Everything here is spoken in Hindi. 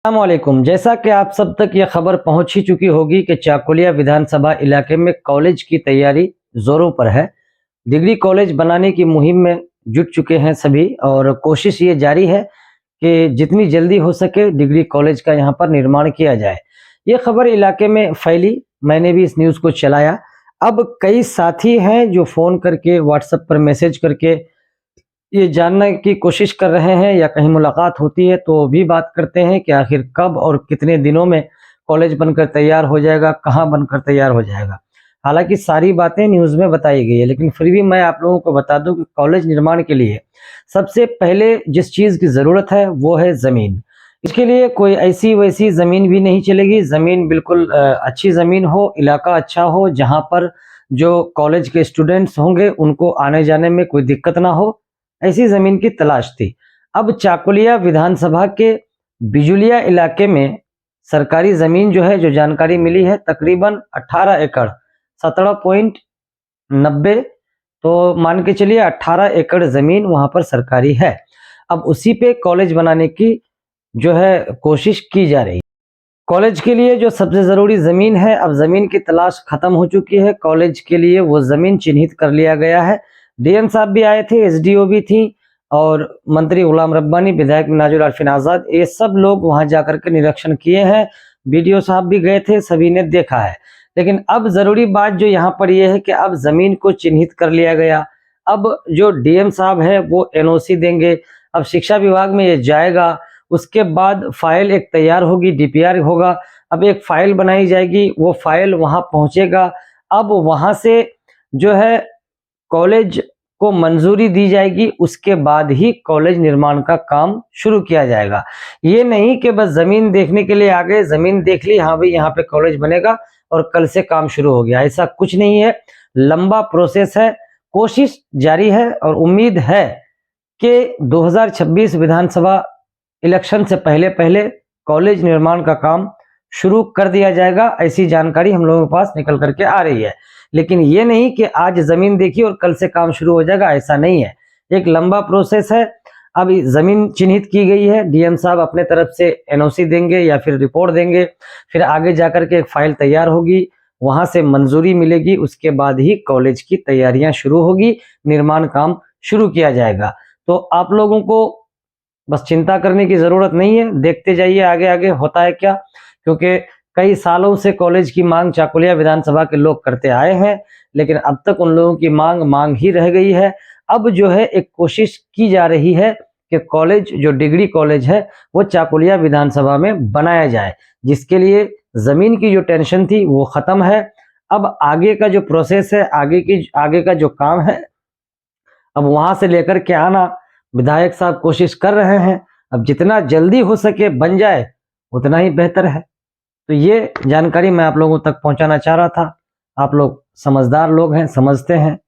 अस्सलामुअलैकुम। जैसा कि आप सब तक ये खबर पहुंच ही चुकी होगी कि चाकुलिया विधानसभा इलाके में कॉलेज की तैयारी जोरों पर है। डिग्री कॉलेज बनाने की मुहिम में जुट चुके हैं सभी और कोशिश ये जारी है कि जितनी जल्दी हो सके डिग्री कॉलेज का यहाँ पर निर्माण किया जाए। ये खबर इलाके में फैली, मैंने भी इस न्यूज़ को चलाया। अब कई साथी हैं जो फ़ोन करके, व्हाट्सएप पर मैसेज करके ये जानने की कोशिश कर रहे हैं या कहीं मुलाकात होती है तो भी बात करते हैं कि आखिर कब और कितने दिनों में कॉलेज बनकर तैयार हो जाएगा, कहाँ बनकर तैयार हो जाएगा। हालांकि सारी बातें न्यूज़ में बताई गई है, लेकिन फिर भी मैं आप लोगों को बता दूं कि कॉलेज निर्माण के लिए सबसे पहले जिस चीज़ की ज़रूरत है वो है ज़मीन। इसके लिए कोई ऐसी वैसी ज़मीन भी नहीं चलेगी। ज़मीन बिल्कुल अच्छी ज़मीन हो, इलाका अच्छा हो, जहाँ पर जो कॉलेज के स्टूडेंट्स होंगे उनको आने जाने में कोई दिक्कत ना हो, ऐसी जमीन की तलाश थी। अब चाकुलिया विधानसभा के बिजुलिया इलाके में सरकारी जमीन जो है, जो जानकारी मिली है, तकरीबन 18 एकड़ 17.90, तो मान के चलिए 18 एकड़ जमीन वहां पर सरकारी है। अब उसी पे कॉलेज बनाने की जो है कोशिश की जा रही है। कॉलेज के लिए जो सबसे जरूरी जमीन है, अब जमीन की तलाश खत्म हो चुकी है। कॉलेज के लिए वो जमीन चिन्हित कर लिया गया है। डीएम साहब भी आए थे, एसडीओ भी थी और मंत्री गुलाम रब्बानी, विधायक नाजुल अरफिन आजाद, ये सब लोग वहां जाकर के निरीक्षण किए हैं। बीडीओ साहब भी गए थे, सभी ने देखा है। लेकिन अब जरूरी बात जो यहाँ पर यह है कि अब जमीन को चिन्हित कर लिया गया। अब जो डीएम साहब है वो एनओसी देंगे। अब शिक्षा विभाग में ये जाएगा, उसके बाद फाइल एक तैयार होगी, डीपीआर होगा। अब एक फाइल बनाई जाएगी, वो फाइल वहां पहुंचेगा। अब वहां से जो है कॉलेज को मंजूरी दी जाएगी, उसके बाद ही कॉलेज निर्माण का काम शुरू किया जाएगा। ये नहीं कि बस जमीन देखने के लिए आ गए, जमीन देख ली, हाँ भाई यहाँ पे कॉलेज बनेगा और कल से काम शुरू हो गया, ऐसा कुछ नहीं है। लंबा प्रोसेस है, कोशिश जारी है और उम्मीद है कि 2026 विधानसभा इलेक्शन से पहले पहले कॉलेज निर्माण का काम शुरू कर दिया जाएगा। ऐसी जानकारी हम लोगों के पास निकल करके आ रही है। लेकिन ये नहीं कि आज जमीन देखी और कल से काम शुरू हो जाएगा, ऐसा नहीं है। एक लंबा प्रोसेस है। अब जमीन चिन्हित की गई है, डीएम साहब अपने तरफ से एनओसी देंगे या फिर रिपोर्ट देंगे, फिर आगे जाकर के एक फाइल तैयार होगी, वहां से मंजूरी मिलेगी, उसके बाद ही कॉलेज की तैयारियां शुरू होगी, निर्माण काम शुरू किया जाएगा। तो आप लोगों को बस चिंता करने की जरूरत नहीं है, देखते जाइए आगे आगे होता है क्या। क्योंकि कई सालों से कॉलेज की मांग चाकुलिया विधानसभा के लोग करते आए हैं, लेकिन अब तक उन लोगों की मांग ही रह गई है। अब जो है एक कोशिश की जा रही है कि कॉलेज, जो डिग्री कॉलेज है, वो चाकुलिया विधानसभा में बनाया जाए, जिसके लिए जमीन की जो टेंशन थी वो खत्म है। अब आगे का जो प्रोसेस है, आगे का जो काम है, अब वहां से लेकर के आना, विधायक साहब कोशिश कर रहे हैं। अब जितना जल्दी हो सके बन जाए उतना ही बेहतर है। तो ये जानकारी मैं आप लोगों तक पहुंचाना चाह रहा था। आप लोग समझदार लोग हैं, समझते हैं।